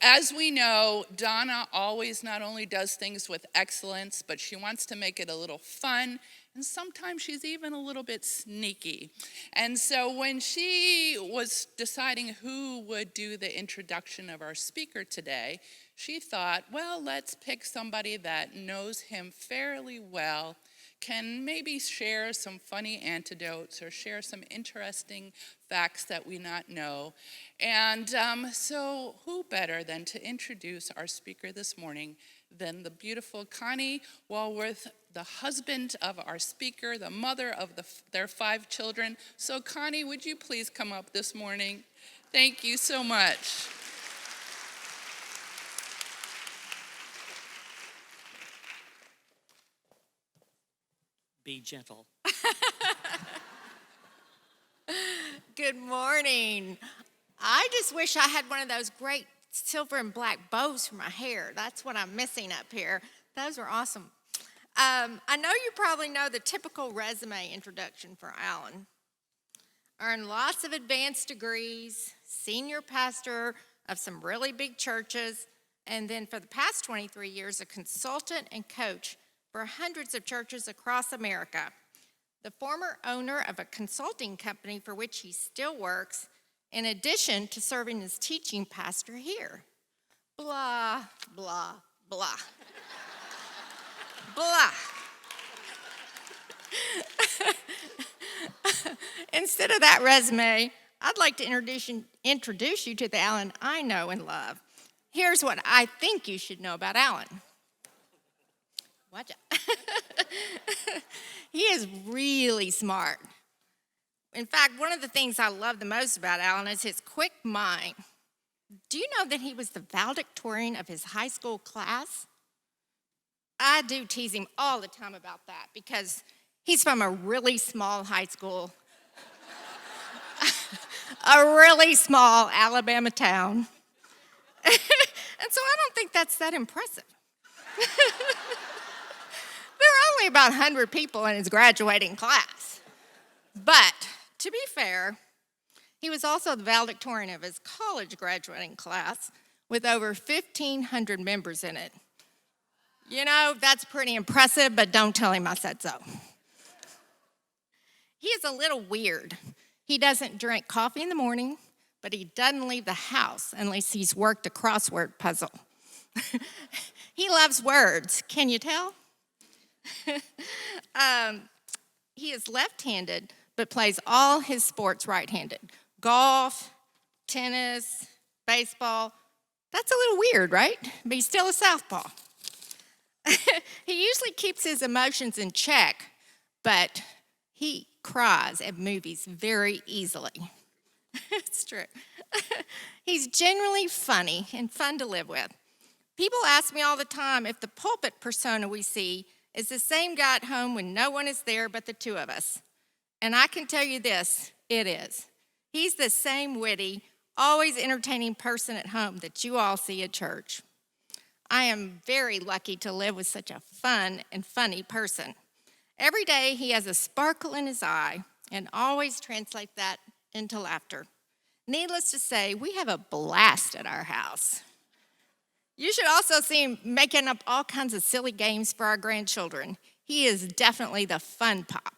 as we know, Donna always not only does things with excellence, but she wants to make it a little fun, and sometimes she's even a little bit sneaky. And so when she was deciding who would do the introduction of our speaker today, she thought, well, let's pick somebody that knows him fairly well, can maybe share some funny anecdotes or share some interesting facts that we not know. And so who better than to introduce our speaker this morning than the beautiful Connie Walworth, the husband of our speaker, the mother of their 5 children. So Connie, would you please come up this morning? Thank you so much. Be gentle. Good morning. I just wish I had one of those great silver and black bows for my hair. That's what I'm missing up here. Those were awesome. I know you probably know the typical resume introduction for Alan. Earned lots of advanced degrees, senior pastor of some really big churches, and then for the past 23 years, a consultant and coach for hundreds of churches across America. The former owner of a consulting company for which he still works, in addition to serving as teaching pastor here. Blah, blah, blah. Blah. Instead of that resume, I'd like to introduce you to the Alan I know and love. Here's what I think you should know about Alan. Watch out. He is really smart. In fact, one of the things I love the most about Alan is his quick mind. Do you know that he was the valedictorian of his high school class? I do tease him all the time about that because he's from a really small high school, a really small Alabama town. And so I don't think that's that impressive. There are only about 100 people in his graduating class. But to be fair, he was also the valedictorian of his college graduating class with over 1,500 members in it. You know, that's pretty impressive, but don't tell him I said so. He is a little weird. He doesn't drink coffee in the morning, but he doesn't leave the house unless he's worked a crossword puzzle. He loves words. Can you tell? He is left-handed, but plays all his sports right-handed. Golf, tennis, baseball. That's a little weird, right? But he's still a southpaw. He usually keeps his emotions in check, but he cries at movies very easily. It's true. He's generally funny and fun to live with. People ask me all the time if the pulpit persona we see is the same guy at home when no one is there but the two of us. And I can tell you this, it is. He's the same witty, always entertaining person at home that you all see at church. I am very lucky to live with such a fun and funny person. Every day he has a sparkle in his eye and always translates that into laughter. Needless to say, we have a blast at our house. You should also see him making up all kinds of silly games for our grandchildren. He is definitely the fun pop.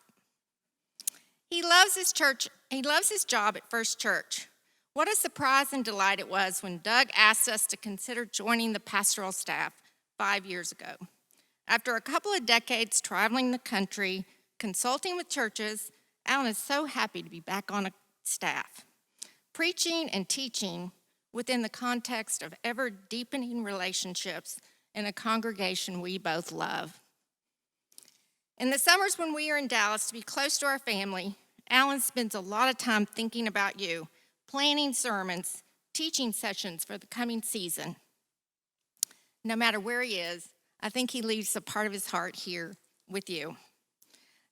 He loves his church. He loves his job at First Church. What a surprise and delight it was when Doug asked us to consider joining the pastoral staff 5 years ago. After a couple of decades traveling the country, consulting with churches, Alan is so happy to be back on a staff, preaching and teaching within the context of ever-deepening relationships in a congregation we both love. In the summers when we are in Dallas to be close to our family, Alan spends a lot of time thinking about you, planning sermons, teaching sessions for the coming season. No matter where he is, I think he leaves a part of his heart here with you.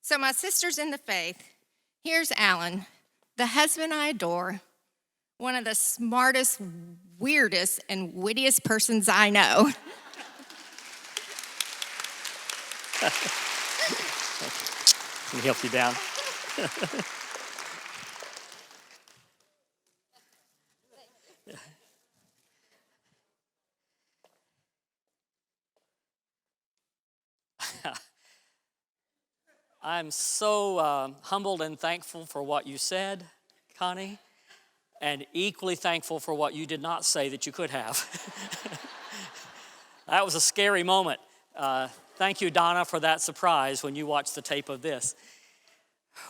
So my sisters in the faith, here's Alan, the husband I adore, one of the smartest, weirdest, and wittiest persons I know. Let me help you down. I'm so humbled and thankful for what you said, Connie, and equally thankful for what you did not say that you could have. That was a scary moment. Thank you, Donna, for that surprise when you watched the tape of this.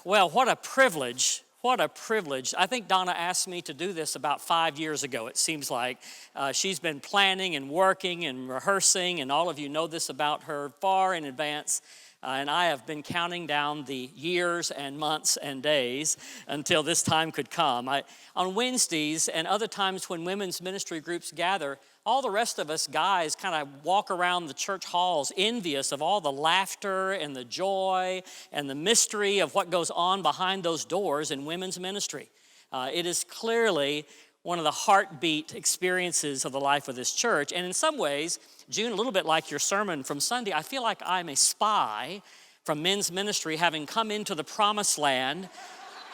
Well, what a privilege. What a privilege. I think Donna asked me to do this about 5 years ago, it seems like. She's been planning and working and rehearsing, and all of you know this about her far in advance. And I have been counting down the years and months and days until this time could come. On Wednesdays and other times when women's ministry groups gather, all the rest of us guys kind of walk around the church halls envious of all the laughter and the joy and the mystery of what goes on behind those doors in women's ministry. It is clearly one of the heartbeat experiences of the life of this church. And in some ways, June, a little bit like your sermon from Sunday, I feel like I'm a spy from men's ministry, having come into the promised land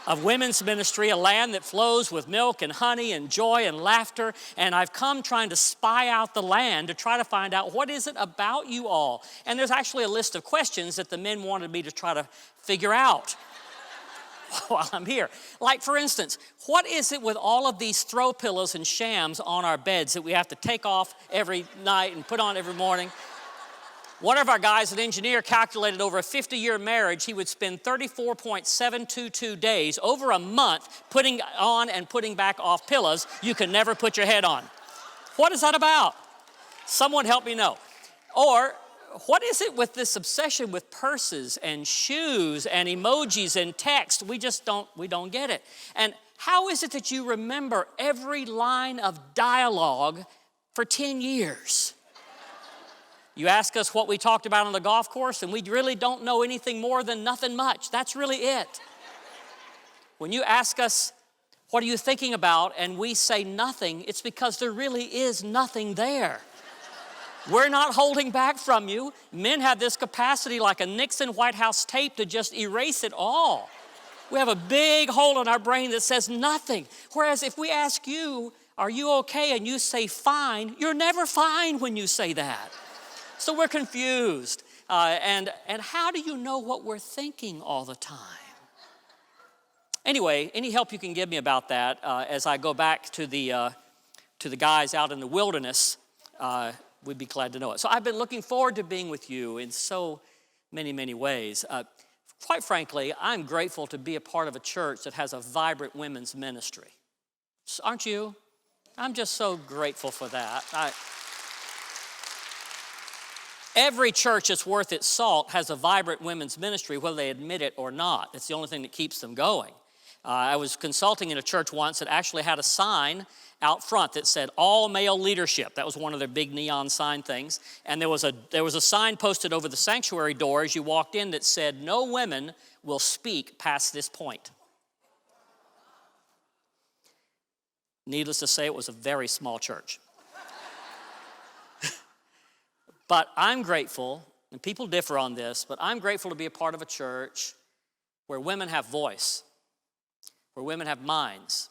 of women's ministry, a land that flows with milk and honey and joy and laughter. And I've come trying to spy out the land to try to find out what is it about you all. And there's actually a list of questions that the men wanted me to try to figure out while I'm here. Like, for instance, what is it with all of these throw pillows and shams on our beds that we have to take off every night and put on every morning? One of our guys, an engineer, calculated over a 50-year marriage, he would spend 34.722 days, over a month, putting on and putting back off pillows you can never put your head on. What is that about? Someone help me know. Or, what is it with this obsession with purses and shoes and emojis and text? We don't get it. And how is it that you remember every line of dialogue for 10 years? You ask us what we talked about on the golf course, and we really don't know anything more than nothing much. That's really it. When you ask us, what are you thinking about, and we say nothing, it's because there really is nothing there. We're not holding back from you. Men have this capacity like a Nixon White House tape to just erase it all. We have a big hole in our brain that says nothing. Whereas if we ask you, are you okay? And you say fine, you're never fine when you say that. So we're confused. And how do you know what we're thinking all the time? Anyway, any help you can give me about that as I go back to the guys out in the wilderness, we'd be glad to know it. So I've been looking forward to being with you in so many, many ways. Quite frankly, I'm grateful to be a part of a church that has a vibrant women's ministry. Aren't you? I'm just so grateful for that. Every church that's worth its salt has a vibrant women's ministry, whether they admit it or not. It's the only thing that keeps them going. I was consulting in a church once that actually had a sign out front that said all male leadership. That was one of their big neon sign things. And there was a sign posted over the sanctuary door as you walked in that said, no women will speak past this point. Needless to say, it was a very small church. But I'm grateful, and people differ on this, but I'm grateful to be a part of a church where women have voice, where women have minds,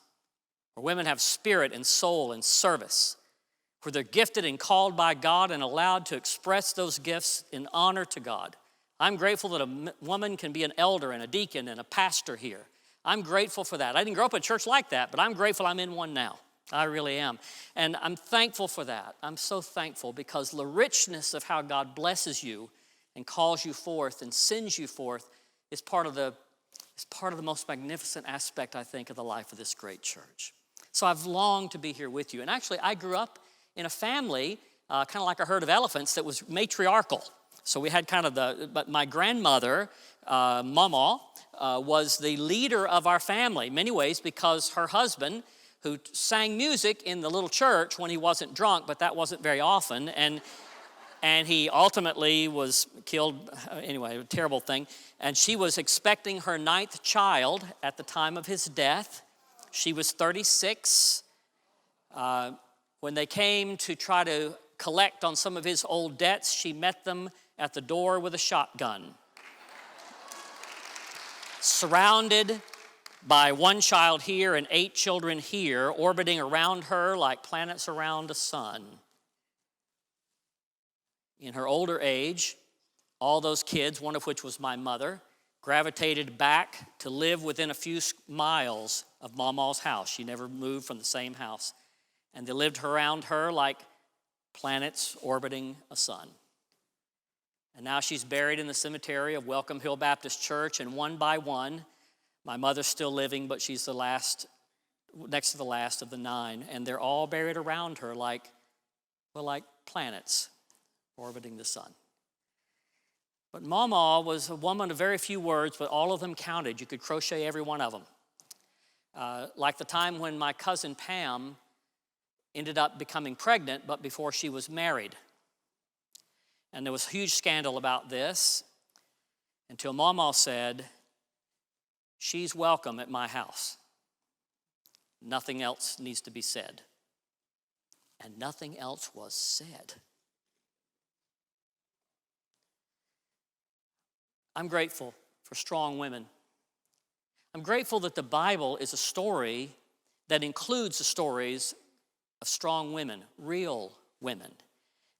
where women have spirit and soul and service, where they're gifted and called by God and allowed to express those gifts in honor to God. I'm grateful that a woman can be an elder and a deacon and a pastor here. I'm grateful for that. I didn't grow up in a church like that, but I'm grateful I'm in one now. I really am. And I'm thankful for that. I'm so thankful because the richness of how God blesses you and calls you forth and sends you forth is part of the most magnificent aspect, I think, of the life of this great church. So I've longed to be here with you. And actually, I grew up in a family, kind of like a herd of elephants, that was matriarchal. So we had but my grandmother, Mama, was the leader of our family in many ways because her husband, who sang music in the little church when he wasn't drunk, but that wasn't very often, and he ultimately was killed, anyway, a terrible thing. And she was expecting her 9th child at the time of his death. She was 36. When they came to try to collect on some of his old debts, she met them at the door with a shotgun. Surrounded by 1 child here and 8 children here, orbiting around her like planets around a sun. In her older age, all those kids, one of which was my mother, gravitated back to live within a few miles of Mama's house. She never moved from the same house. And they lived around her like planets orbiting a sun. And now she's buried in the cemetery of Welcome Hill Baptist Church, and one by one, my mother's still living, but she's the last, next to the last of the 9, and they're all buried around her like planets orbiting the sun. But Mama was a woman of very few words, but all of them counted. You could crochet every one of them. Like the time when my cousin Pam ended up becoming pregnant, but before she was married. And there was a huge scandal about this until Mama said, "She's welcome at my house. Nothing else needs to be said." And nothing else was said. I'm grateful for strong women. I'm grateful that the Bible is a story that includes the stories of strong women, real women.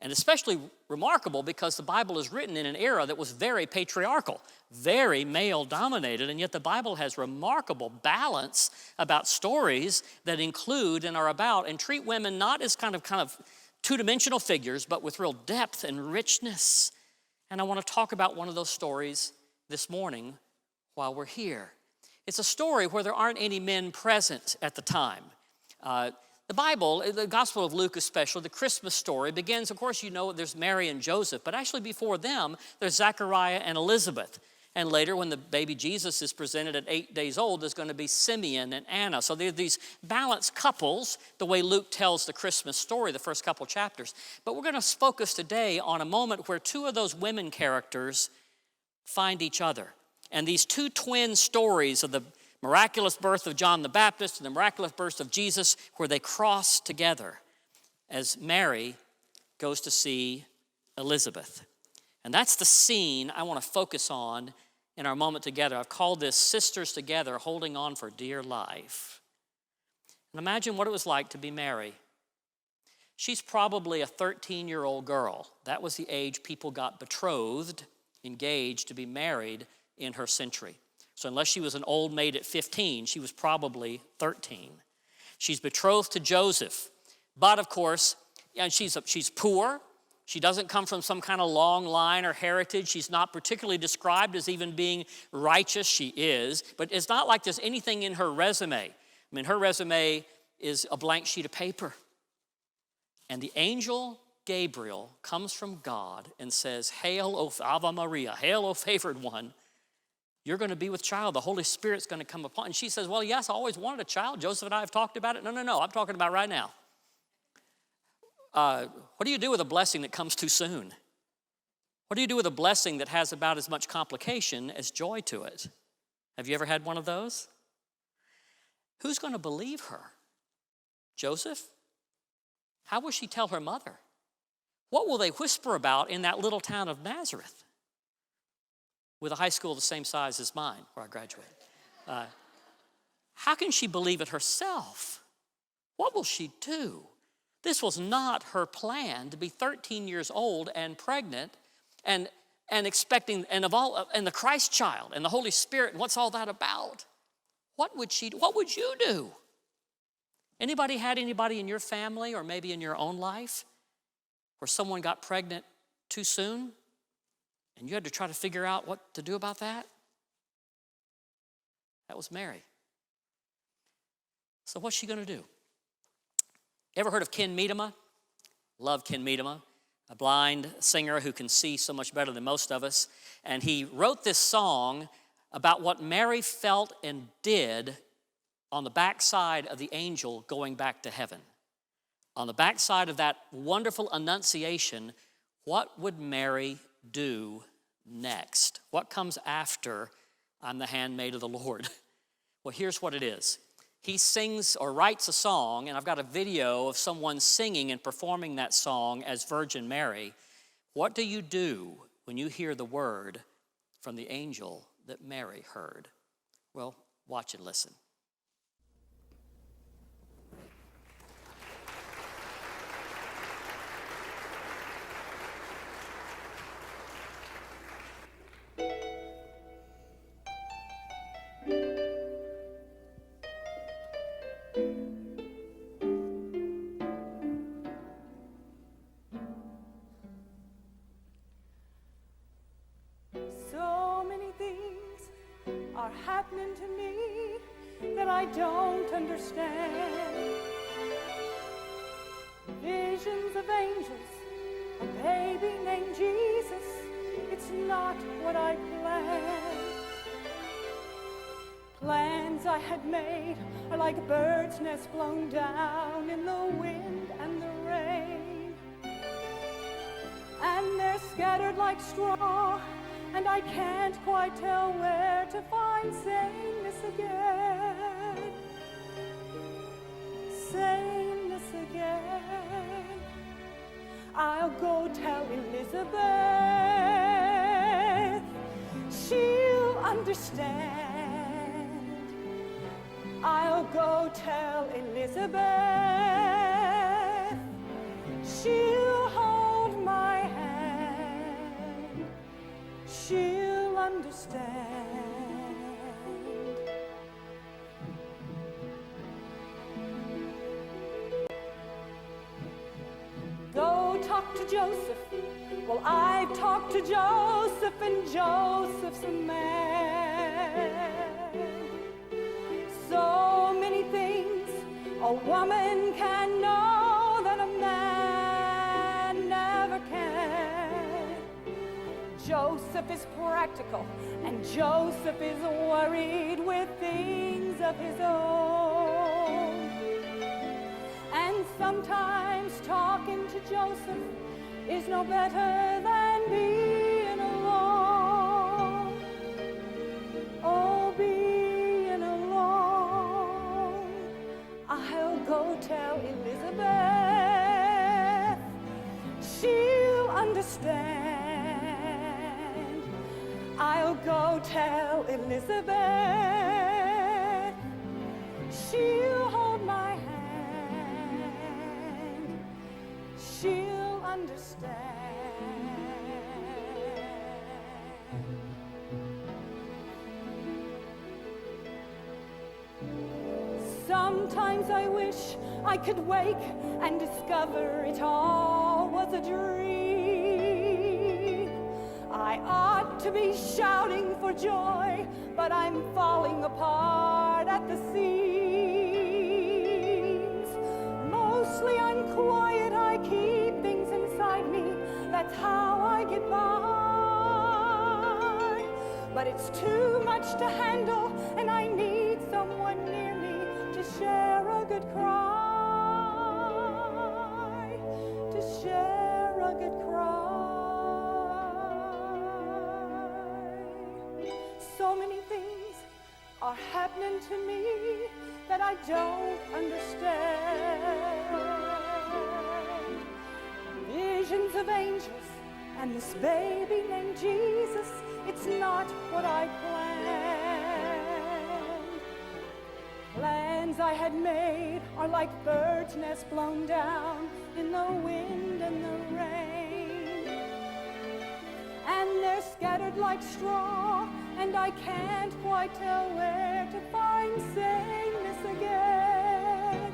And especially remarkable because the Bible is written in an era that was very patriarchal, very male-dominated, and yet the Bible has remarkable balance about stories that include and are about and treat women not as kind of two-dimensional figures, but with real depth and richness. And I want to talk about one of those stories this morning while we're here. It's a story where there aren't any men present at the time. The Bible, the Gospel of Luke especially, the Christmas story begins, of course, you know, there's Mary and Joseph, but actually before them, there's Zechariah and Elizabeth. And later, when the baby Jesus is presented at 8 days old, there's going to be Simeon and Anna. So there are these balanced couples, the way Luke tells the Christmas story, the first couple chapters. But we're going to focus today on a moment where 2 of those women characters find each other. And these 2 twin stories of the miraculous birth of John the Baptist and the miraculous birth of Jesus, where they cross together as Mary goes to see Elizabeth. And that's the scene I want to focus on in our moment together. I've called this Sisters Together, Holding On for Dear Life. And imagine what it was like to be Mary. She's probably a 13-year-old girl. That was the age people got betrothed, engaged to be married in her century. So unless she was an old maid at 15, she was probably 13. She's betrothed to Joseph. But of course, she's poor. She doesn't come from some kind of long line or heritage. She's not particularly described as even being righteous. She is. But it's not like there's anything in her resume. I mean, her resume is a blank sheet of paper. And the angel Gabriel comes from God and says, "Hail, O Ave Maria, hail, O favored one. You're going to be with child. The Holy Spirit's going to come upon." And she says, "Well, yes, I always wanted a child. Joseph and I have talked about it." No, I'm talking about right now. What do you do with a blessing that comes too soon? What do you do with a blessing that has about as much complication as joy to it? Have you ever had one of those? Who's going to believe her? Joseph? How will she tell her mother? What will they whisper about in that little town of Nazareth with a high school the same size as mine where I graduated? How can she believe it herself? What will she do? This was not her plan to be 13 years old and pregnant and expecting and the Christ child and the Holy Spirit. And what's all that about? What would you do? Anybody had anybody in your family or maybe in your own life where someone got pregnant too soon and you had to try to figure out what to do about that? That was Mary. So what's she going to do? Ever heard of Ken Medema? Love Ken Medema, a blind singer who can see so much better than most of us. And he wrote this song about what Mary felt and did on the backside of the angel going back to heaven. On the backside of that wonderful annunciation, what would Mary do next? What comes after "I'm the handmaid of the Lord"? Well, here's what it is. He sings or writes a song, and I've got a video of someone singing and performing that song as Virgin Mary. What do you do when you hear the word from the angel that Mary heard? Well, watch and listen. happening to me that I don't understand. Visions of angels, a baby named Jesus, it's not what I planned. Plans I had made are like a bird's nest blown down in the wind and the rain. And they're scattered like straw, and I can't quite tell where to find sameness again. Sameness again. I'll go tell Elizabeth. She'll understand. I'll go tell Elizabeth. She'll hold my hand. She'll understand. Go talk to Joseph. Well, I've talked to Joseph, and Joseph's a man. So many things a woman can know that a man never can. Joseph is practical, and Joseph is worried with things of his own. And sometimes talking to Joseph is no better than being alone. Oh, being alone. I'll go tell Elizabeth. She'll understand. I'll go tell Elizabeth. She'll hold my hand. She'll understand. Sometimes I wish I could wake and discover it all was a dream. I ought to be shouting for joy, but I'm falling apart at the seams. Mostly I'm quiet, I keep things inside me. That's how I get by. But it's too much to handle, and I need someone near me to share a good cry. To share a good cry. So many things are happening to me that I don't understand. Visions of angels and this baby named Jesus, it's not what I planned. Plans I had made are like birds' nests blown down in the wind and the rain. And they're scattered like straw, and I can't quite tell where to find sameness again.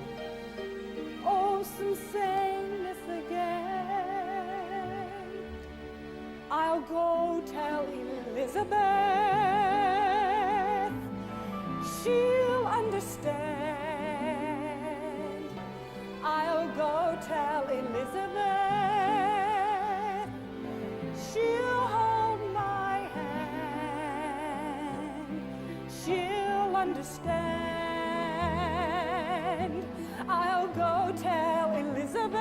Oh, some sameness again. I'll go tell Elizabeth. She'll understand. I'll go tell Elizabeth. She'll hold my hand. She'll understand. I'll go tell Elizabeth.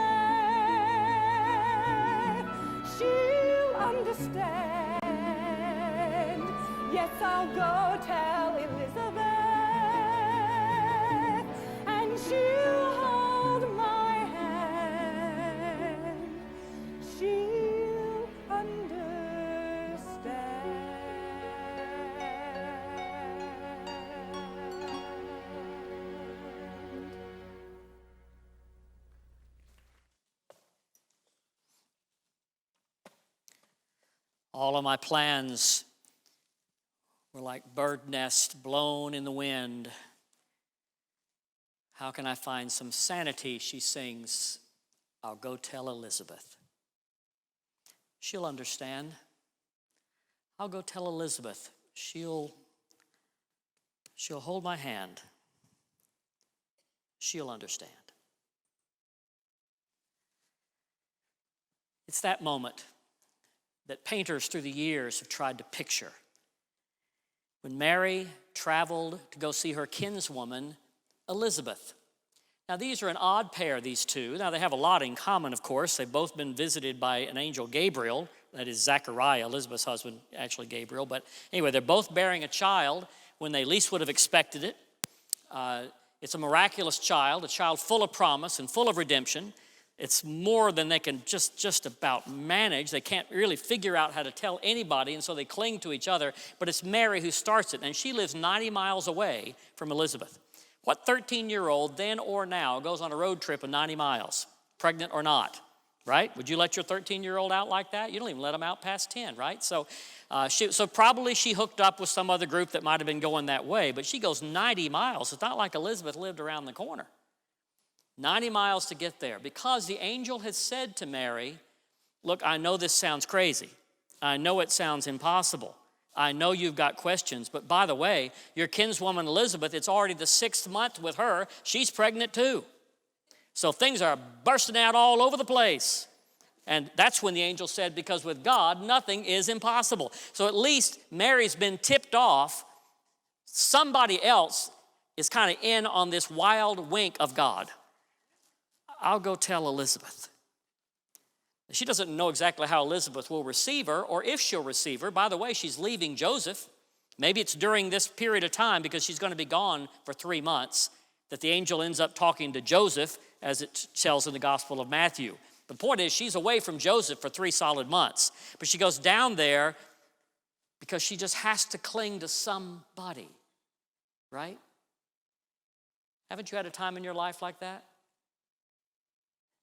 She'll understand. Yes, I'll go tell Elizabeth, and she'll hold my hand. She'll understand. All of my plans were like bird nests blown in the wind. How can I find some sanity? She sings, I'll go tell Elizabeth. She'll understand. I'll go tell Elizabeth. She'll She'll hold my hand. She'll understand. It's that moment that painters through the years have tried to picture. When Mary traveled to go see her kinswoman, Elizabeth. Now, these are an odd pair, these two. Now, they have a lot in common, of course. They've both been visited by an angel Gabriel. That is Zechariah, Elizabeth's husband, actually Gabriel. But anyway, they're both bearing a child when they least would have expected it. It's a miraculous child, a child full of promise and full of redemption. It's more than they can just about manage. They can't really figure out how to tell anybody, and so they cling to each other. But it's Mary who starts it, and she lives 90 miles away from Elizabeth. What 13-year-old, then or now, goes on a road trip of 90 miles, pregnant or not, right? Would you let your 13-year-old out like that? You don't even let them out past 10, right? So probably she hooked up with some other group that might have been going that way, but she goes 90 miles. It's not like Elizabeth lived around the corner. 90 miles to get there, because the angel has said to Mary, look, I know this sounds crazy. I know it sounds impossible. I know you've got questions, but by the way, your kinswoman Elizabeth, it's already the 6th month with her. She's pregnant too. So things are bursting out all over the place. And that's when the angel said, because with God, nothing is impossible. So at least Mary's been tipped off. Somebody else is kind of in on this wild wink of God. I'll go tell Elizabeth. She doesn't know exactly how Elizabeth will receive her or if she'll receive her. By the way, she's leaving Joseph. Maybe it's during this period of time, because she's going to be gone for 3 months, that the angel ends up talking to Joseph, as it tells in the Gospel of Matthew. The point is, she's away from Joseph for 3 solid months. But she goes down there because she just has to cling to somebody, right? Haven't you had a time in your life like that?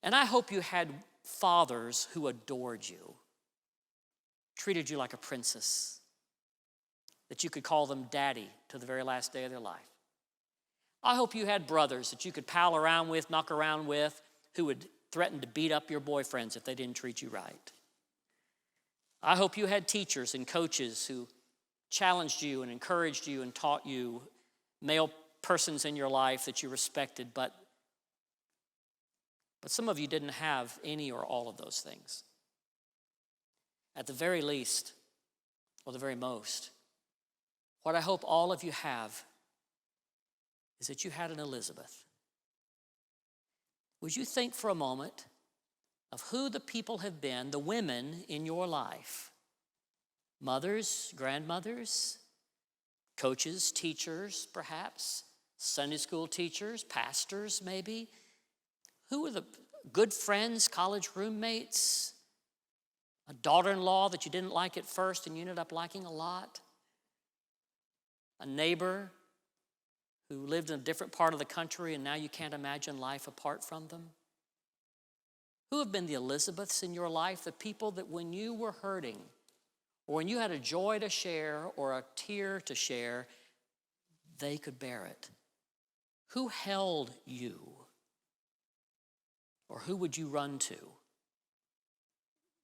And I hope you had fathers who adored you, treated you like a princess, that you could call them daddy to the very last day of their life. I hope you had brothers that you could pal around with, knock around with, who would threaten to beat up your boyfriends if they didn't treat you right. I hope you had teachers and coaches who challenged you and encouraged you and taught you, male persons in your life that you respected, but some of you didn't have any or all of those things. At the very least, or the very most, what I hope all of you have is that you had an Elizabeth. Would you think for a moment of who the people have been, the women in your life? Mothers, grandmothers, coaches, teachers, perhaps, Sunday school teachers, pastors maybe. Who were the good friends, college roommates, a daughter-in-law that you didn't like at first and you ended up liking a lot? A neighbor who lived in a different part of the country and now you can't imagine life apart from them? Who have been the Elizabeths in your life, the people that when you were hurting or when you had a joy to share or a tear to share, they could bear it? Who held you? Or who would you run to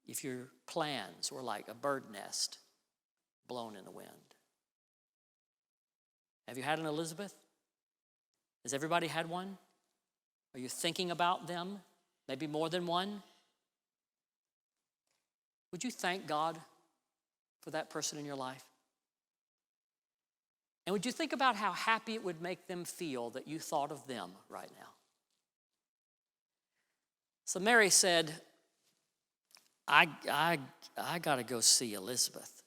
if your plans were like a bird nest blown in the wind? Have you had an Elizabeth? Has everybody had one? Are you thinking about them? Maybe more than one? Would you thank God for that person in your life? And would you think about how happy it would make them feel that you thought of them right now? So Mary said, I got to go see Elizabeth.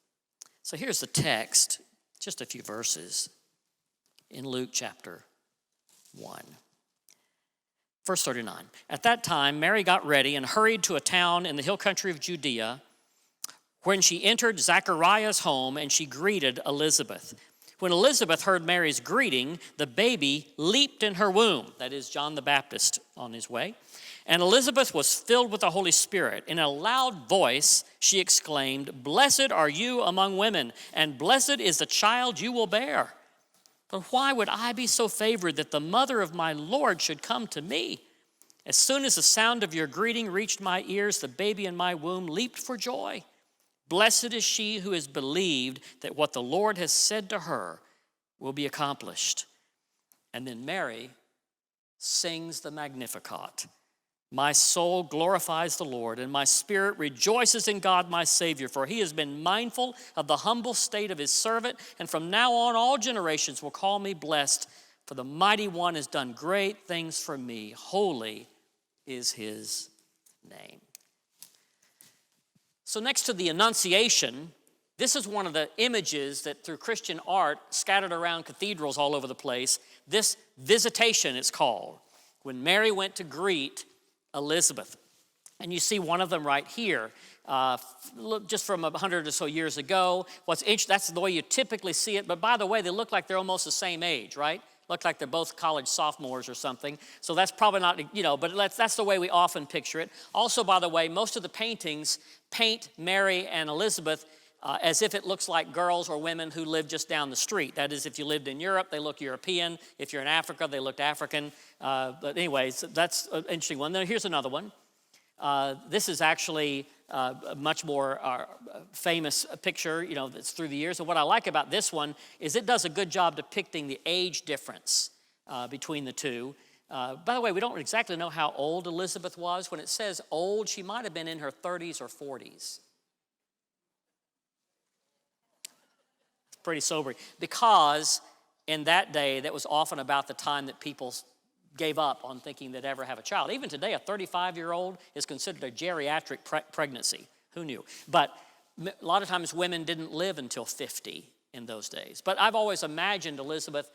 So here's the text, just a few verses in Luke chapter 1. Verse 39. At that time, Mary got ready and hurried to a town in the hill country of Judea. When she entered Zechariah's home, and she greeted Elizabeth. When Elizabeth heard Mary's greeting, the baby leaped in her womb. That is John the Baptist on his way. And Elizabeth was filled with the Holy Spirit. In a loud voice, she exclaimed, "Blessed are you among women, and blessed is the child you will bear. But why would I be so favored that the mother of my Lord should come to me? As soon as the sound of your greeting reached my ears, the baby in my womb leaped for joy. Blessed is she who has believed that what the Lord has said to her will be accomplished. And then Mary sings the Magnificat. My soul glorifies the Lord, and my spirit rejoices in God my Savior, for he has been mindful of the humble state of his servant, and from now on all generations will call me blessed, for the Mighty One has done great things for me. Holy is his name. So next to the Annunciation, this is one of the images that through Christian art scattered around cathedrals all over the place. This visitation, it's called, when Mary went to greet Elizabeth. And you see one of them right here, just from 100 or so years ago. That's the way you typically see it. But by the way, they look like they're almost the same age, right? Look like they're both college sophomores or something. So that's probably not, but that's the way we often picture it. Also, by the way, most of the paintings paint Mary and Elizabeth as if it looks like girls or women who live just down the street. That is, if you lived in Europe, they look European. If you're in Africa, they looked African. But anyways, that's an interesting one. Then here's another one. This is actually a much more famous picture, that's through the years. And what I like about this one is it does a good job depicting the age difference between the two. By the way, we don't exactly know how old Elizabeth was. When it says old, she might have been in her 30s or 40s. Pretty sobering, because in that day, that was often about the time that people gave up on thinking they'd ever have a child. Even today, a 35-year-old is considered a geriatric pregnancy. Who knew? But a lot of times women didn't live until 50 in those days. But I've always imagined Elizabeth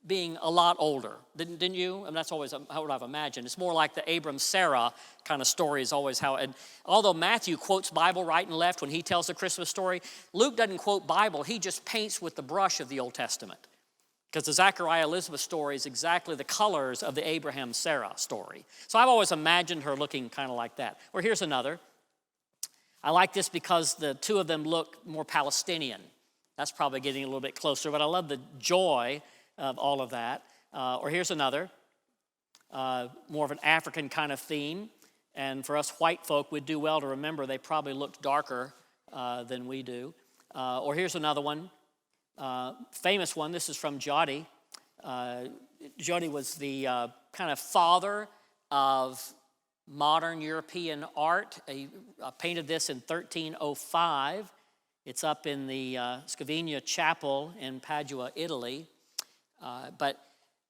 being a lot older, didn't you? And that's always what I've imagined. It's more like the Abram-Sarah kind of story is always how, and although Matthew quotes Bible right and left when he tells the Christmas story, Luke doesn't quote Bible, he just paints with the brush of the Old Testament. Because the Zachariah-Elizabeth story is exactly the colors of the Abraham-Sarah story. So I've always imagined her looking kind of like that. Or here's another. I like this because the two of them look more Palestinian. That's probably getting a little bit closer, but I love the joy of all of that. Or here's another, more of an African kind of theme. And for us white folk, we'd do well to remember they probably looked darker than we do. Or here's another one, famous one. This is from Giotto. Giotto was the kind of father of modern European art. He painted this in 1305. It's up in the Scavenia Chapel in Padua, Italy. But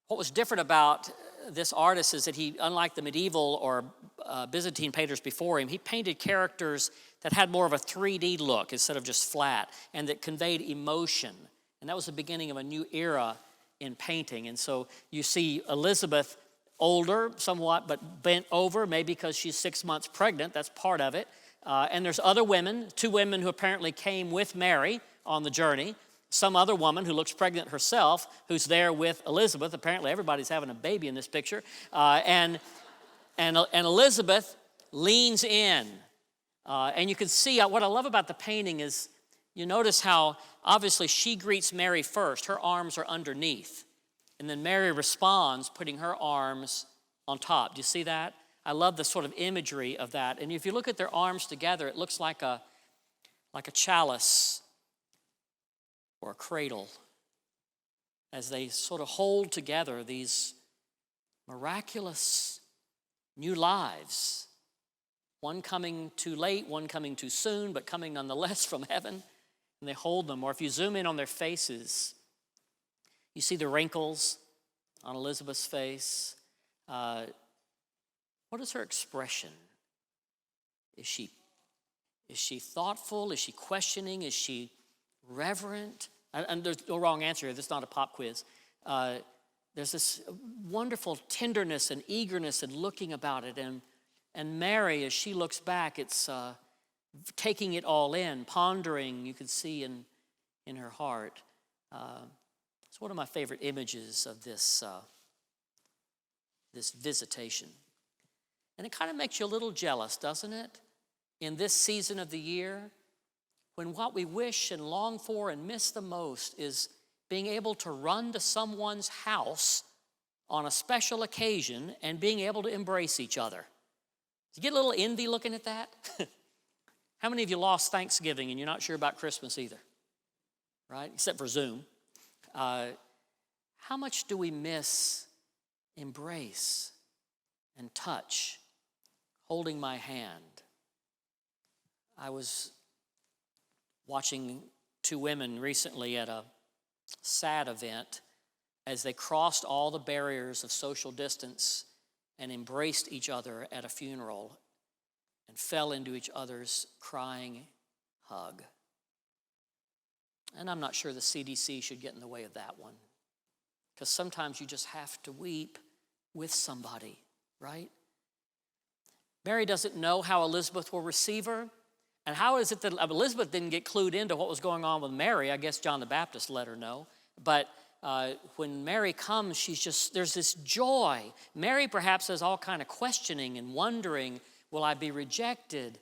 what was different about this artist is that he, unlike the medieval or Byzantine painters before him, he painted characters that had more of a 3D look instead of just flat, and that conveyed emotion. And that was the beginning of a new era in painting. And so you see Elizabeth older somewhat, but bent over, maybe because she's 6 months pregnant. That's part of it. And there's other women, two women who apparently came with Mary on the journey. Some other woman who looks pregnant herself, who's there with Elizabeth. Apparently everybody's having a baby in this picture. And Elizabeth leans in. And you can see, what I love about the painting is you notice how obviously she greets Mary first. Her arms are underneath. And then Mary responds, putting her arms on top. Do you see that? I love the sort of imagery of that. And if you look at their arms together, it looks like a chalice or a cradle as they sort of hold together these miraculous new lives. One coming too late, one coming too soon, but coming nonetheless from heaven. And they hold them. Or if you zoom in on their faces, you see the wrinkles on Elizabeth's face. What is her expression? Is she thoughtful? Is she questioning? Is she reverent? And there's no wrong answer here. This is not a pop quiz. There's this wonderful tenderness and eagerness and looking about it. And Mary, as she looks back, it's taking it all in, pondering, you can see in her heart. It's one of my favorite images of this visitation. And it kind of makes you a little jealous, doesn't it? In this season of the year, when what we wish and long for and miss the most is being able to run to someone's house on a special occasion and being able to embrace each other. Do you get a little envy looking at that? How many of you lost Thanksgiving and you're not sure about Christmas either? Right? Except for Zoom. how much do we miss embrace and touch, holding my hand? I was watching two women recently at a sad event as they crossed all the barriers of social distance and embraced each other at a funeral and fell into each other's crying hug. And I'm not sure the CDC should get in the way of that one, because sometimes you just have to weep with somebody, right? Mary doesn't know how Elizabeth will receive her. And how is it that Elizabeth didn't get clued into what was going on with Mary? I guess John the Baptist let her know. But when Mary comes, there's this joy. Mary perhaps has all kind of questioning and wondering, will I be rejected?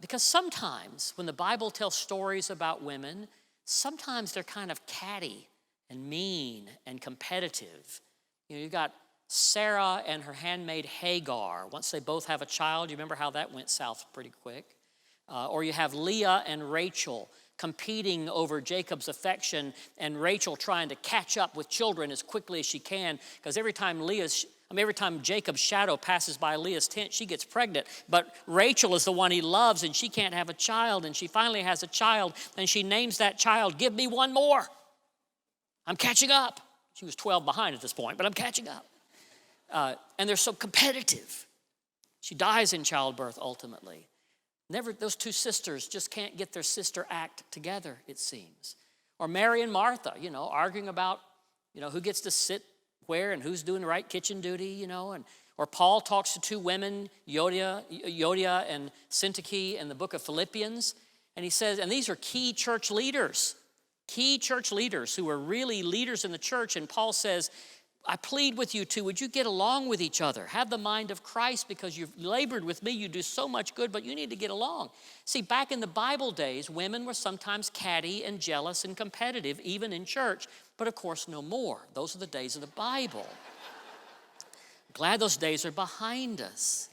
Because sometimes when the Bible tells stories about women, sometimes they're kind of catty and mean and competitive. You've got Sarah and her handmaid Hagar. Once they both have a child, you remember how that went south pretty quick. Or you have Leah and Rachel competing over Jacob's affection, and Rachel trying to catch up with children as quickly as she can, because every time Jacob's shadow passes by Leah's tent, she gets pregnant. But Rachel is the one he loves, and she can't have a child, and she finally has a child, and she names that child, "Give me one more. I'm catching up." She was 12 behind at this point, but I'm catching up. And they're so competitive. She dies in childbirth ultimately. Those two sisters just can't get their sister act together, it seems. Or Mary and Martha, arguing about, who gets to sit where and who's doing the right kitchen duty, or Paul talks to two women, Euodia and Syntyche, in the book of Philippians, and he says, and these are key church leaders who are really leaders in the church, and Paul says, I plead with you two, would you get along with each other? Have the mind of Christ, because you've labored with me. You do so much good, but you need to get along. See, back in the Bible days, women were sometimes catty and jealous and competitive, even in church, but of course no more. Those are the days of the Bible. Glad those days are behind us.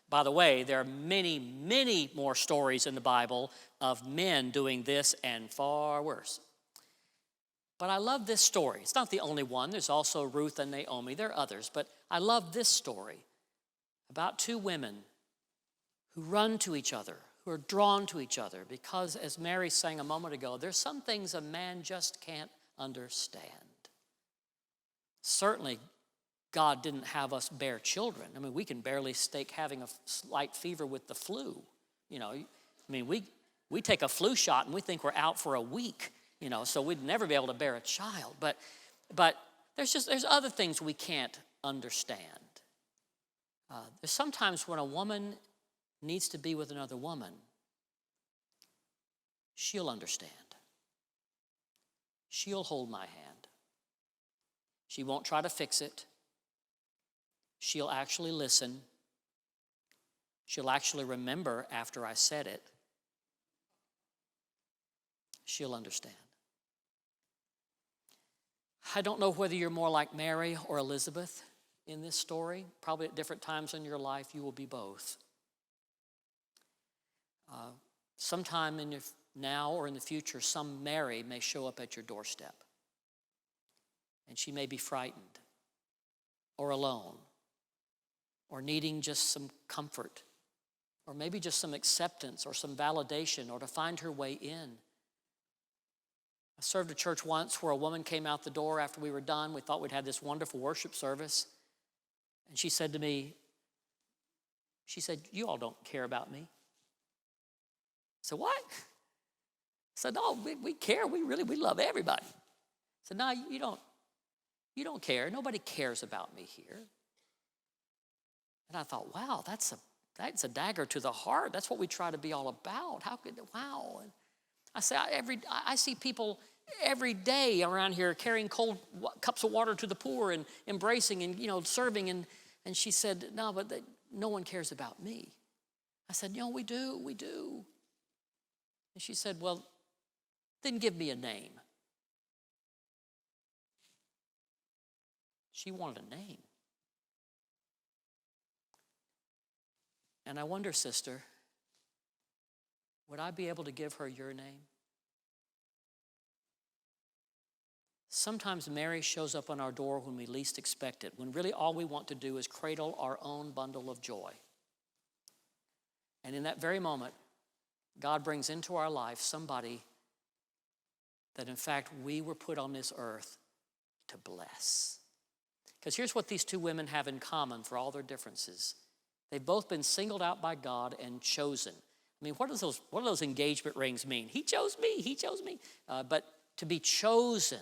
By the way, there are many, many more stories in the Bible of men doing this and far worse. But I love this story. It's not the only one. There's also Ruth and Naomi. There are others. But I love this story about two women who run to each other, who are drawn to each other, because, as Mary sang a moment ago, there's some things a man just can't understand. Certainly, God didn't have us bear children. I mean, we can barely stake having a slight fever with the flu. We take a flu shot and we think we're out for a week. So we'd never be able to bear a child. But there's other things we can't understand. There's sometimes when a woman needs to be with another woman, she'll understand. She'll hold my hand. She won't try to fix it. She'll actually listen. She'll actually remember after I said it. She'll understand. I don't know whether you're more like Mary or Elizabeth in this story. Probably at different times in your life, you will be both. Sometime now or in the future, some Mary may show up at your doorstep. And she may be frightened or alone or needing just some comfort or maybe just some acceptance or some validation or to find her way in. I served a church once where a woman came out the door after we were done. We thought we'd had this wonderful worship service. And she said to me, "You all don't care about me." I said, "What?" I said, "No, we care. We love everybody." I said, "No, you don't care. Nobody cares about me here." And I thought, wow, that's a dagger to the heart. That's what we try to be all about. Wow. And I say, I see people every day around here carrying cold cups of water to the poor and embracing and serving. And she said, "No, but no one cares about me." I said, "No, we do. And she said, "Well, then give me a name." She wanted a name. And I wonder, sister, would I be able to give her your name? Sometimes Mary shows up on our door when we least expect it, when really all we want to do is cradle our own bundle of joy. And in that very moment, God brings into our life somebody that in fact we were put on this earth to bless. Because here's what these two women have in common for all their differences. They've both been singled out by God and chosen. I mean, what do those engagement rings mean? He chose me, he chose me. But to be chosen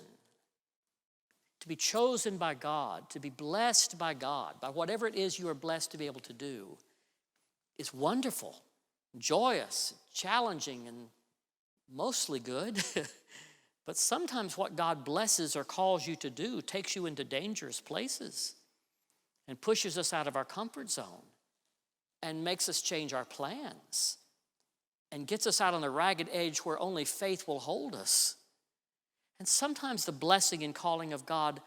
by God, to be blessed by God, by whatever it is you are blessed to be able to do, is wonderful, joyous, challenging, and mostly good. But sometimes what God blesses or calls you to do takes you into dangerous places and pushes us out of our comfort zone and makes us change our plans and gets us out on the ragged edge where only faith will hold us. And sometimes the blessing and calling of God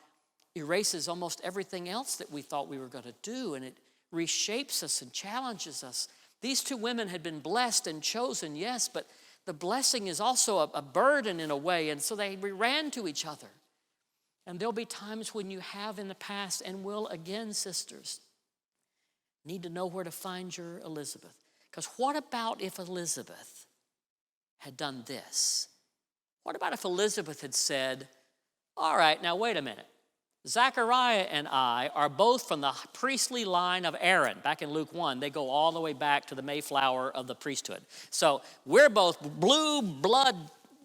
erases almost everything else that we thought we were going to do, and it reshapes us and challenges us. These two women had been blessed and chosen, yes, but the blessing is also a burden in a way, and so they ran to each other. And there'll be times when you have in the past and will again, sisters, need to know where to find your Elizabeth. Because what about if Elizabeth had done this? What about if Elizabeth had said, all right, now wait a minute. Zechariah and I are both from the priestly line of Aaron. Back in Luke 1, they go all the way back to the Mayflower of the priesthood. So we're both blue blood,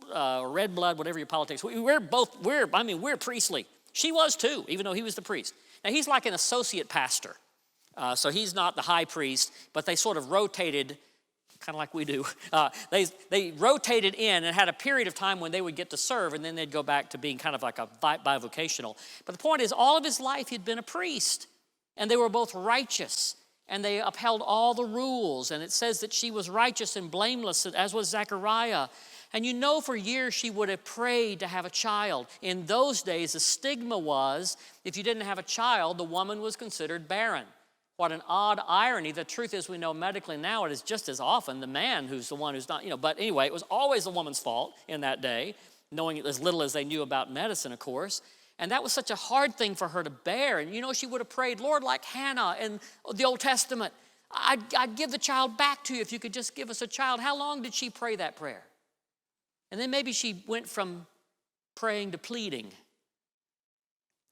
red blood, whatever your politics. We're priestly. She was too, even though he was the priest. Now he's like an associate pastor. So he's not the high priest, but they sort of rotated, kind of like we do. They rotated in and had a period of time when they would get to serve, and then they'd go back to being kind of like a bivocational. But the point is, all of his life he'd been a priest, and they were both righteous, and they upheld all the rules. And it says that she was righteous and blameless, as was Zechariah. And you know, for years she would have prayed to have a child. In those days, the stigma was, if you didn't have a child, the woman was considered barren. What an odd irony. The truth is, we know medically now it is just as often the man who's the one who's not, but anyway, it was always the woman's fault in that day, knowing as little as they knew about medicine, of course. And that was such a hard thing for her to bear. And she would have prayed, Lord, like Hannah in the Old Testament, I'd give the child back to you if you could just give us a child. How long did she pray that prayer? And then maybe she went from praying to pleading.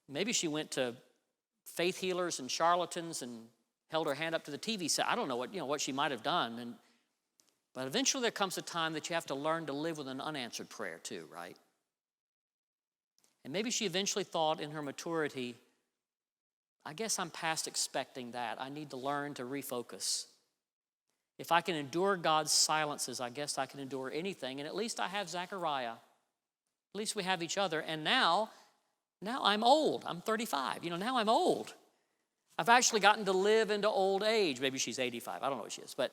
Maybe she went to faith healers and charlatans and held her hand up to the TV set. I don't know what she might have done. But eventually there comes a time that you have to learn to live with an unanswered prayer too, right? And maybe she eventually thought in her maturity, I guess I'm past expecting that. I need to learn to refocus. If I can endure God's silences, I guess I can endure anything. And at least I have Zechariah. At least we have each other. And now I'm old. I'm 35. Now I'm old. I've actually gotten to live into old age. Maybe she's 85. I don't know what she is. But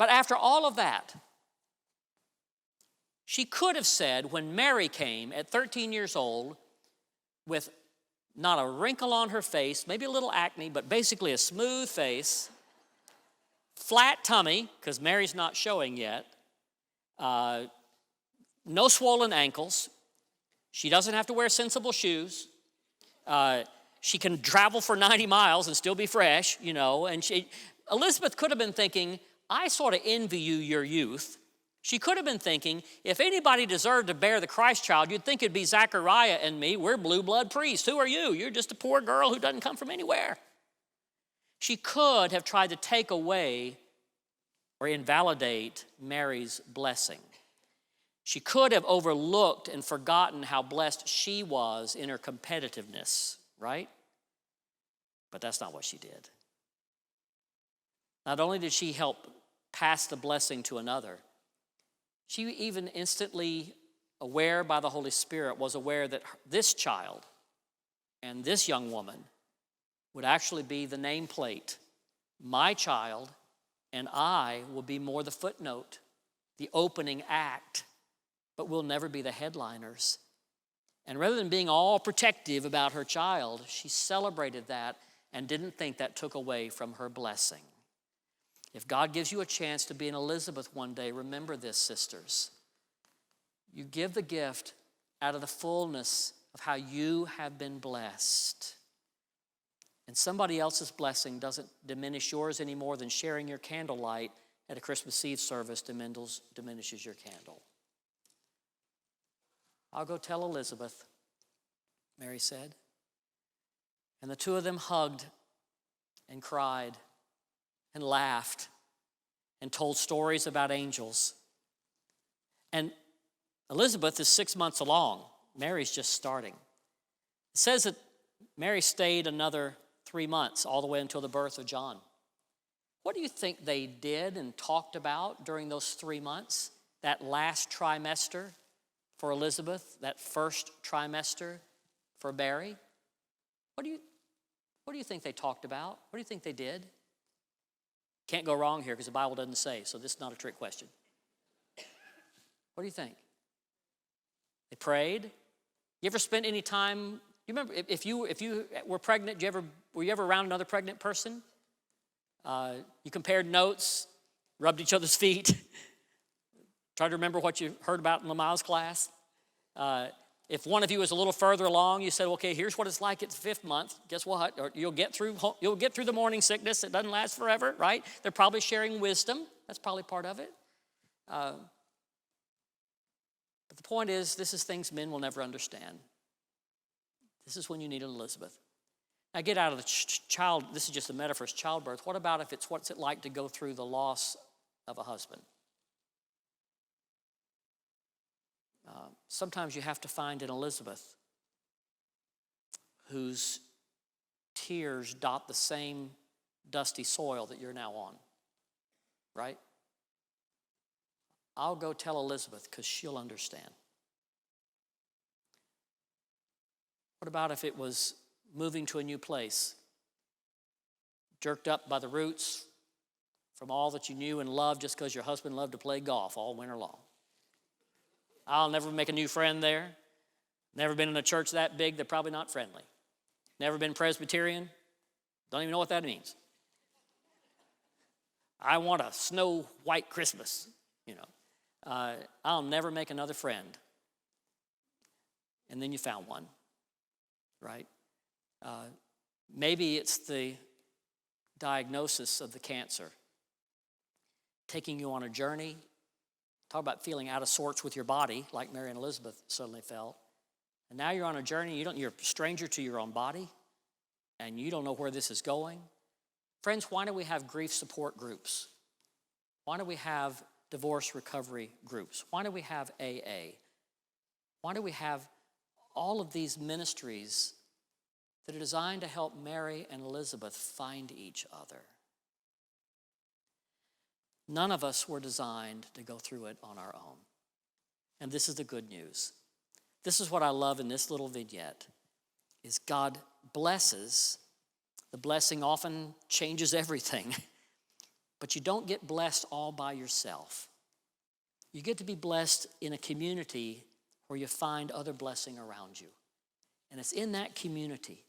after all of that, she could have said when Mary came at 13 years old with not a wrinkle on her face, maybe a little acne, but basically a smooth face, flat tummy, because Mary's not showing yet, no swollen ankles. She doesn't have to wear sensible shoes. She can travel for 90 miles and still be fresh, And Elizabeth could have been thinking, I sort of envy you your youth. She could have been thinking, if anybody deserved to bear the Christ child, you'd think it'd be Zechariah and me. We're blue blood priests. Who are you? You're just a poor girl who doesn't come from anywhere. She could have tried to take away or invalidate Mary's blessing. She could have overlooked and forgotten how blessed she was in her competitiveness, right? But that's not what she did. Not only did she help pass the blessing to another, she even instantly aware by the Holy Spirit was aware that this child and this young woman would actually be the nameplate. My child and I will be more the footnote, the opening act, but we'll never be the headliners. And rather than being all protective about her child, she celebrated that and didn't think that took away from her blessing. If God gives you a chance to be an Elizabeth one day, remember this, sisters. You give the gift out of the fullness of how you have been blessed. And somebody else's blessing doesn't diminish yours any more than sharing your candlelight at a Christmas Eve service diminishes your candle. I'll go tell Elizabeth, Mary said. And the two of them hugged and cried and laughed and told stories about angels. And Elizabeth is 6 months along. Mary's just starting. It says that Mary stayed another 3 months, all the way until the birth of John. What do you think they did and talked about during those 3 months? That last trimester for Elizabeth, that first trimester for Mary? What do you think they talked about? What do you think they did? Can't go wrong here because the Bible doesn't say, so this is not a trick question. What do you think? They prayed. You ever spent any time? You remember if you were pregnant? Were you ever around another pregnant person? You compared notes, rubbed each other's feet, tried to remember what you heard about in Lama's class. If one of you was a little further along, you said, "Okay, here's what it's like at the 5th month." Guess what? Or you'll get through the morning sickness. It doesn't last forever, right? They're probably sharing wisdom. That's probably part of it. But the point is, this is things men will never understand. This is when you need an Elizabeth. Now get out of the child. This is just a metaphor for childbirth. What about if it's what's it like to go through the loss of a husband? Sometimes you have to find an Elizabeth whose tears dot the same dusty soil that you're now on, right? I'll go tell Elizabeth because she'll understand. What about if it was moving to a new place, jerked up by the roots from all that you knew and loved just because your husband loved to play golf all winter long? I'll never make a new friend there. Never been in a church that big, they're probably not friendly. Never been Presbyterian, don't even know what that means. I want a snow white Christmas, I'll never make another friend. And then you found one, right? Maybe it's the diagnosis of the cancer, taking you on a journey. Talk about feeling out of sorts with your body, like Mary and Elizabeth suddenly felt. And now you're on a journey, you're a stranger to your own body, and you don't know where this is going. Friends, why don't we have grief support groups? Why don't we have divorce recovery groups? Why don't we have AA? Why do we have all of these ministries that are designed to help Mary and Elizabeth find each other? None of us were designed to go through it on our own. And this is the good news. This is what I love in this little vignette, is God blesses. The blessing often changes everything. But you don't get blessed all by yourself. You get to be blessed in a community where you find other blessing around you. And it's in that community.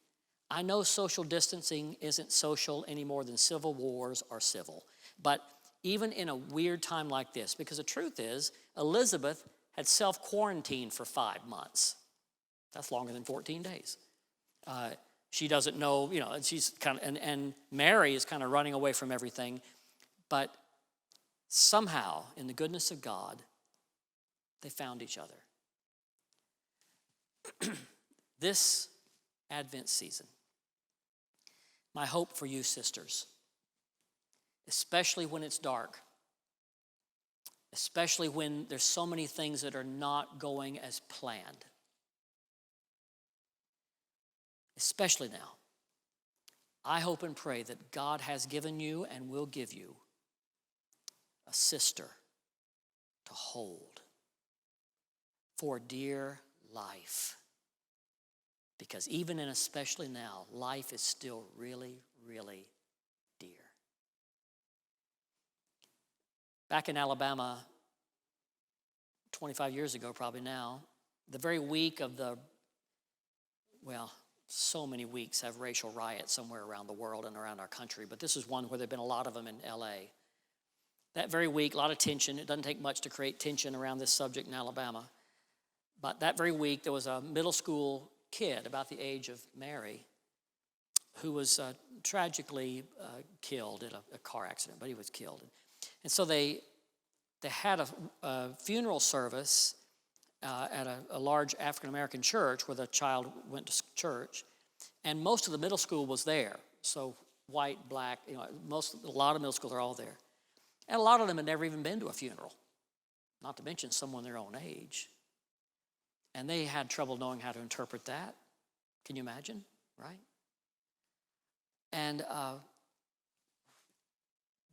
I know social distancing isn't social any more than civil wars are civil. But even in a weird time like this, because the truth is, Elizabeth had self-quarantined for 5 months. That's longer than 14 days. She doesn't know, and she's and Mary is kind of running away from everything. But somehow, in the goodness of God, they found each other. This Advent season, my hope for you, sisters, especially when it's dark, especially when there's so many things that are not going as planned, especially now, I hope and pray that God has given you and will give you a sister to hold for dear life. Because even and especially now, life is still really, really dear. Back in Alabama, 25 years ago probably now, the very week of so many weeks have racial riots somewhere around the world and around our country, but this is one where there have been a lot of them in LA. That very week, a lot of tension. It doesn't take much to create tension around this subject in Alabama. But that very week, there was a middle school kid about the age of Mary who was tragically killed in a car accident, but he was killed. And so they had a funeral service at a large African-American church where the child went to church, and most of the middle school was there. So white, black, a lot of middle schools are all there. And a lot of them had never even been to a funeral, not to mention someone their own age. And they had trouble knowing how to interpret that. Can you imagine, right? And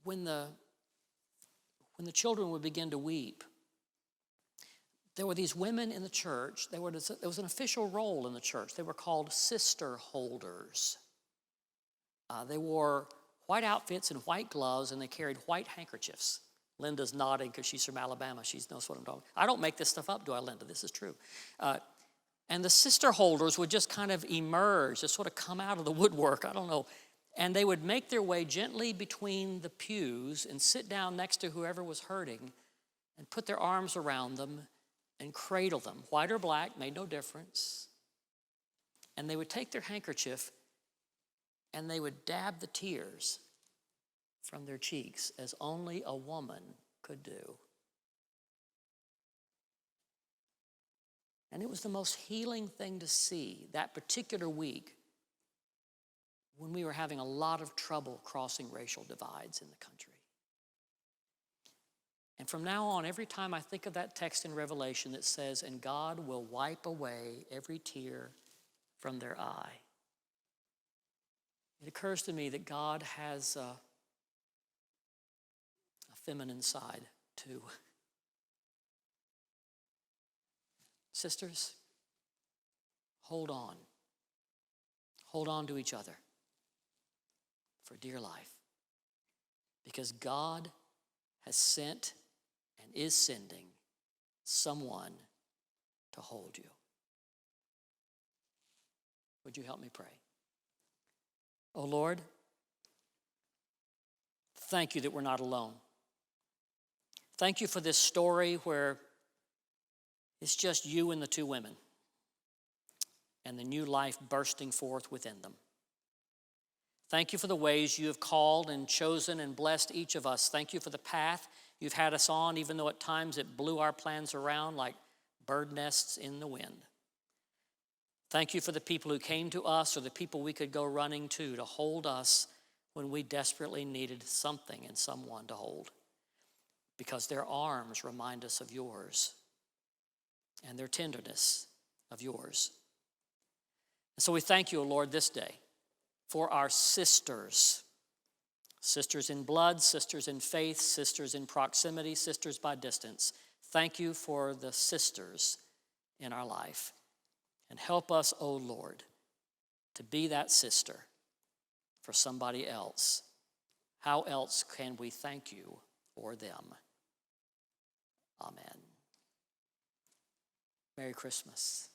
when the children would begin to weep, there were these women in the church. There was an official role in the church. They were called sister holders. They wore white outfits and white gloves, and they carried white handkerchiefs. Linda's nodding because she's from Alabama. She knows what I'm talking about. I don't make this stuff up, do I, Linda? This is true. And the sister holders would just kind of emerge, just sort of come out of the woodwork, I don't know. And they would make their way gently between the pews and sit down next to whoever was hurting and put their arms around them and cradle them. White or black, made no difference. And they would take their handkerchief and they would dab the tears from their cheeks as only a woman could do. And it was the most healing thing to see that particular week when we were having a lot of trouble crossing racial divides in the country. And from now on, every time I think of that text in Revelation that says, "And God will wipe away every tear from their eye," it occurs to me that God has a feminine side too. Sisters, hold on. Hold on to each other for dear life, because God has sent and is sending someone to hold you. Would you help me pray? Oh Lord, thank you that we're not alone. Thank you for this story where it's just you and the two women and the new life bursting forth within them. Thank you for the ways you have called and chosen and blessed each of us. Thank you for the path you've had us on, even though at times it blew our plans around like bird nests in the wind. Thank you for the people who came to us or the people we could go running to hold us when we desperately needed something and someone to hold, because their arms remind us of yours and their tenderness of yours. And so we thank you, O Lord, this day for our sisters. Sisters in blood, sisters in faith, sisters in proximity, sisters by distance. Thank you for the sisters in our life. And help us, O Lord, to be that sister for somebody else. How else can we thank you for them? Amen. Merry Christmas.